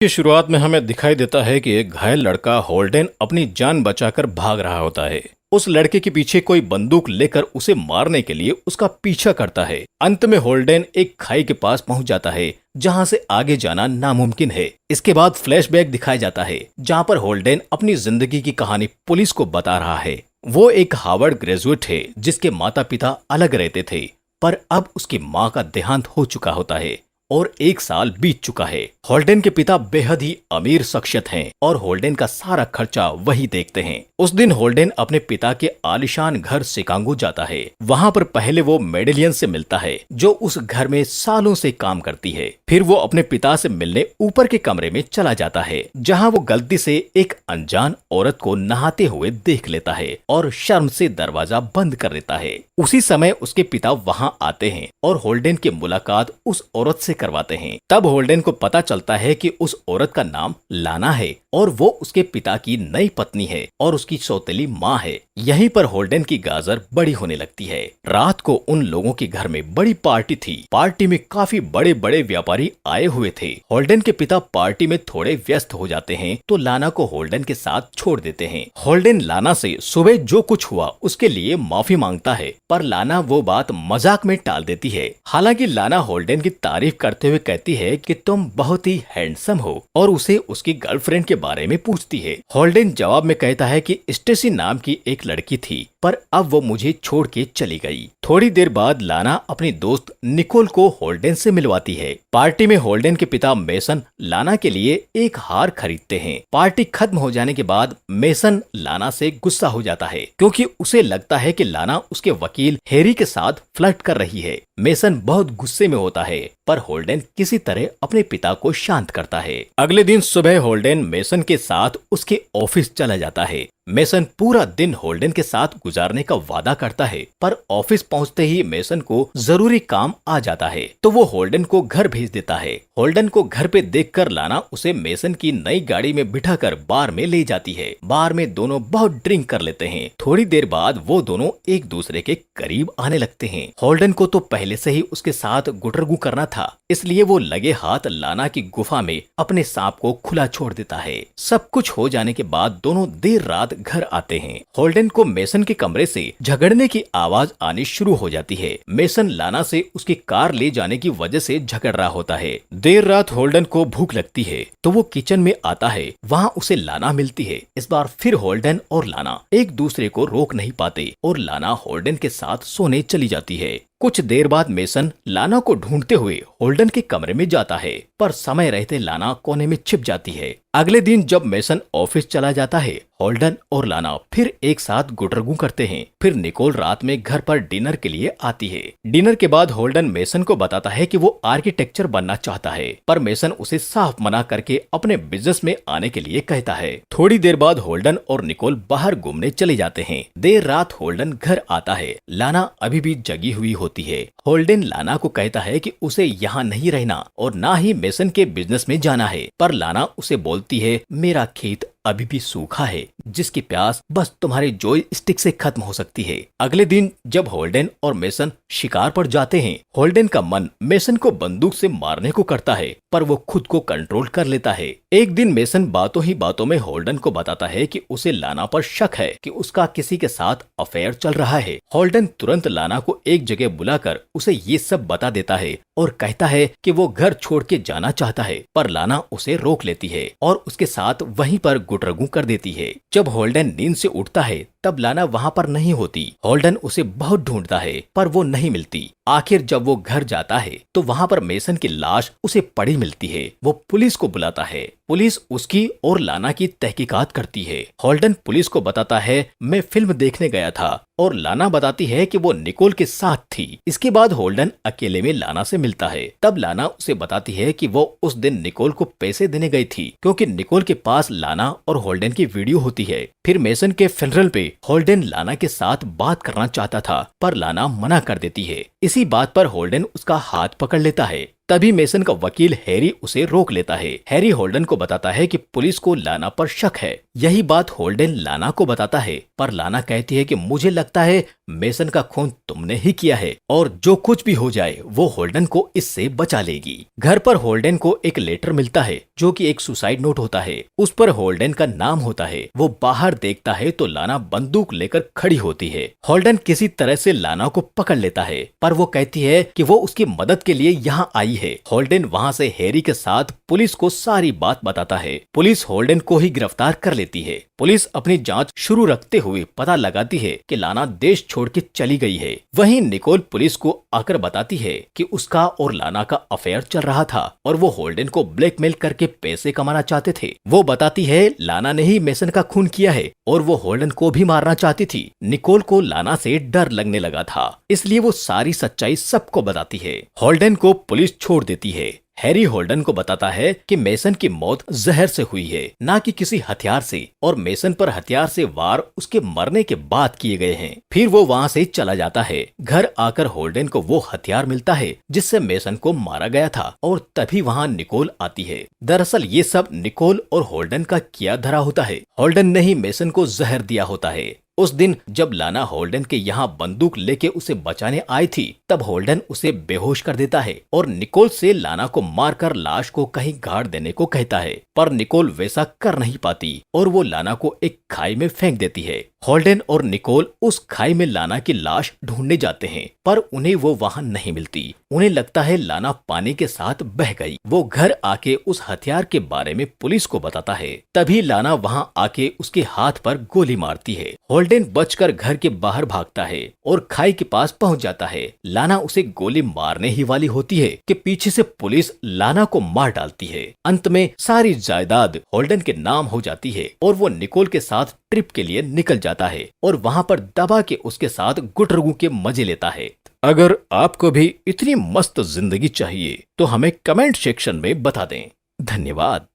की शुरुआत में हमें दिखाई देता है कि एक घायल लड़का होल्डेन अपनी जान बचाकर भाग रहा होता है। उस लड़के के पीछे कोई बंदूक लेकर उसे मारने के लिए उसका पीछा करता है। अंत में होल्डेन एक खाई के पास पहुंच जाता है जहां से आगे जाना नामुमकिन है। इसके बाद फ्लैशबैक दिखाया जाता है जहां पर होल्डेन अपनी जिंदगी की कहानी पुलिस को बता रहा है। वो एक हार्वर्ड ग्रेजुएट है जिसके माता पिता अलग रहते थे, पर अब उसकी माँ का देहांत हो चुका होता है और 1 साल बीत चुका है। होल्डेन के पिता बेहद ही अमीर शख्सियत हैं और होल्डेन का सारा खर्चा वही देखते हैं। उस दिन होल्डेन अपने पिता के आलीशान घर शिकागो जाता है। वहाँ पर पहले वो मेडेलियन से मिलता है जो उस घर में सालों से काम करती है। फिर वो अपने पिता से मिलने ऊपर के कमरे में चला जाता है जहाँ वो गलती से एक अनजान औरत को नहाते हुए देख लेता है और शर्म से दरवाजा बंद कर देता है। उसी समय उसके पिता वहाँ आते हैं और होल्डेन की मुलाकात उस औरत से करवाते हैं। तब होल्डेन को पता चलता है कि उस औरत का नाम लाना है और वो उसके पिता की नई पत्नी है और उसकी सौतेली माँ है। यहीं पर होल्डेन की गाजर बड़ी होने लगती है। रात को उन लोगों के घर में बड़ी पार्टी थी। पार्टी में काफी बड़े बड़े व्यापारी आए हुए थे। होल्डेन के पिता पार्टी में थोड़े व्यस्त हो जाते हैं तो लाना को होल्डेन के साथ छोड़ देते हैं। होल्डेन लाना से सुबह जो कुछ हुआ उसके लिए माफी मांगता है, पर लाना वो बात मजाक में टाल देती है। हालांकि लाना होल्डेन की तारीफ करते हुए कहती है कि तुम बहुत ही हैंडसम हो और उसे उसकी गर्लफ्रेंड के बारे में पूछती है। होल्डेन जवाब में कहता है कि स्टेसी नाम की एक लड़की थी, पर अब वो मुझे छोड़ के चली गई। थोड़ी देर बाद लाना अपनी दोस्त निकोल को होल्डेन से मिलवाती है। पार्टी में होल्डेन के पिता मेसन लाना के लिए एक हार खरीदते हैं। पार्टी खत्म हो जाने के बाद मेसन लाना से गुस्सा हो जाता है क्योंकि उसे लगता है कि लाना उसके वकील हैरी के साथ फ्लर्ट कर रही है। मेसन बहुत गुस्से में होता है, पर होल्डेन किसी तरह अपने पिता को शांत करता है। अगले दिन सुबह होल्डेन मेसन के साथ उसके ऑफिस चला जाता है। मेसन पूरा दिन होल्डेन के साथ गुजारने का वादा करता है, पर ऑफिस पहुंचते ही मेसन को जरूरी काम आ जाता है तो वो होल्डेन को घर भेज देता है। होल्डेन को घर पे देखकर लाना उसे मेसन की नई गाड़ी में बिठाकर बार में ले जाती है। बार में दोनों बहुत ड्रिंक कर लेते हैं। थोड़ी देर बाद वो दोनों एक दूसरे के करीब आने लगते हैं। होल्डेन को तो पहले से ही उसके साथ गुटरगू करना था, इसलिए वो लगे हाथ लाना की गुफा में अपने सांप को खुला छोड़ देता है। सब कुछ हो जाने के बाद दोनों देर रात घर आते हैं। होल्डेन को मेसन के कमरे से झगड़ने की आवाज आनी शुरू हो जाती है। मेसन लाना से उसकी कार ले जाने की वजह से झगड़ रहा होता है। देर रात होल्डेन को भूख लगती है तो वो किचन में आता है। वहाँ उसे लाना मिलती है। इस बार फिर होल्डेन और लाना एक दूसरे को रोक नहीं पाते और लाना होल्डेन के साथ सोने चली जाती है। कुछ देर बाद मेसन लाना को ढूंढते हुए होल्डेन के कमरे में जाता है, पर समय रहते लाना कोने में छिप जाती है। अगले दिन जब मेसन ऑफिस चला जाता है, होल्डेन और लाना फिर एक साथ गुटरगू करते हैं। फिर निकोल रात में घर पर डिनर के लिए आती है। डिनर के बाद होल्डेन मेसन को बताता है कि वो आर्किटेक्चर बनना चाहता है, पर मेसन उसे साफ मना करके अपने बिजनेस में आने के लिए कहता है। थोड़ी देर बाद होल्डेन और निकोल बाहर घूमने चले जाते हैं। देर रात होल्डेन घर आता है। लाना अभी भी जगी हुई होती है। होल्डेन लाना को कहता है कि उसे यहाँ नहीं रहना और ना ही मेसन के बिजनेस में जाना है, पर लाना उसे बोलती है मेरा खेत अभी भी सूखा है जिसकी प्यास बस तुम्हारे जॉय स्टिक से खत्म हो सकती है। अगले दिन जब होल्डेन और मेसन शिकार पर जाते हैं, होल्डेन का मन मेसन को बंदूक से मारने को करता है, पर वो खुद को कंट्रोल कर लेता है। एक दिन मेसन बातों ही बातों में होल्डेन को बताता है कि उसे लाना पर शक है कि उसका किसी के साथ अफेयर चल रहा है। होल्डेन तुरंत लाना को एक जगह बुलाकर उसे ये सब बता देता है और कहता है कि वो घर छोड़ के जाना चाहता है, पर लाना उसे रोक लेती है और उसके साथ वहीं पर गुटरगू कर देती है। जब होल्डेन नींद से उठता है तब लाना वहाँ पर नहीं होती। होल्डेन उसे बहुत ढूंढता है, पर वो नहीं मिलती। आखिर जब वो घर जाता है तो वहाँ पर मेसन की लाश उसे पड़ी मिलती है। वो पुलिस को बुलाता है। पुलिस उसकी और लाना की तहकीकात करती है। होल्डेन पुलिस को बताता है मैं फिल्म देखने गया था, और लाना बताती है कि वो निकोल के साथ थी। इसके बाद होल्डेन अकेले में लाना से मिलता है। तब लाना उसे बताती है कि वो उस दिन निकोल को पैसे देने गई थी क्योंकि निकोल के पास लाना और होल्डेन की वीडियो होती है। फिर मेसन के फ्यूनरल पे होल्डेन लाना के साथ बात करना चाहता था, पर लाना मना कर देती है। इसी बात पर होल्डेन उसका हाथ पकड़ लेता है तभी मेसन का वकील हैरी उसे रोक लेता है। हैरी होल्डन को बताता है कि पुलिस को लाना पर शक है। यही बात होल्डन लाना को बताता है, पर लाना कहती है कि मुझे लगता है मेसन का खून तुमने ही किया है और जो कुछ भी हो जाए वो होल्डन को इससे बचा लेगी। घर पर होल्डन को एक लेटर मिलता है जो कि एक सुसाइड नोट होता है। उस पर होल्डन का नाम होता है। वो बाहर देखता है तो लाना बंदूक लेकर खड़ी होती है। होल्डन किसी तरह से लाना को पकड़ लेता है, पर वो कहती है कि वो उसकी मदद के लिए यहाँ आई है। होल्डन वहाँ से हैरी के साथ पुलिस को सारी बात बताता है। पुलिस होल्डन को ही गिरफ्तार कर लेती है। पुलिस अपनी जांच शुरू रखते हुए पता लगाती है कि लाना देश छोड़ के चली गई है। वहीं निकोल पुलिस को आकर बताती है कि उसका और लाना का अफेयर चल रहा था और वो होल्डन को ब्लैकमेल करके पैसे कमाना चाहते थे। वो बताती है लाना ने ही मेसन का खून किया है और वो होल्डन को भी मारना चाहती थी। निकोल को लाना से डर लगने लगा था, इसलिए वो सारी सच्चाई सबको बताती है। होल्डन को पुलिस छोड़ देती है। हैरी होल्डन को बताता है कि मेसन की मौत जहर से हुई है, ना कि किसी हथियार से, और मेसन पर हथियार से वार उसके मरने के बाद किए गए हैं। फिर वो वहाँ से चला जाता है। घर आकर होल्डन को वो हथियार मिलता है जिससे मेसन को मारा गया था और तभी वहाँ निकोल आती है। दरअसल ये सब निकोल और होल्डन का किया धरा होता है। होल्डन ने ही मेसन को जहर दिया होता है। उस दिन जब लाना होल्डन के यहाँ बंदूक लेके उसे बचाने आई थी, तब होल्डन उसे बेहोश कर देता है और निकोल से लाना को मारकर लाश को कहीं गाड़ देने को कहता है, पर निकोल वैसा कर नहीं पाती और वो लाना को एक खाई में फेंक देती है। होल्डन और निकोल उस खाई में लाना की लाश ढूंढने जाते हैं, पर उन्हें वो वहाँ नहीं मिलती। उन्हें लगता है लाना पानी के साथ बह गई। वो घर आके उस हथियार के बारे में पुलिस को बताता है। तभी लाना वहाँ आके उसके हाथ पर गोली मारती है। होल्डन बचकर घर के बाहर भागता है और खाई के पास पहुंच जाता है। लाना उसे गोली मारने ही वाली होती है कि पीछे से पुलिस लाना को मार डालती है। अंत में सारी जायदाद होल्डन के नाम हो जाती है और वो निकोल के साथ ट्रिप के लिए निकल जाता है और वहाँ पर दबा के उसके साथ गुटरगू के मजे लेता है। अगर आपको भी इतनी मस्त जिंदगी चाहिए तो हमें कमेंट सेक्शन में बता दें। धन्यवाद।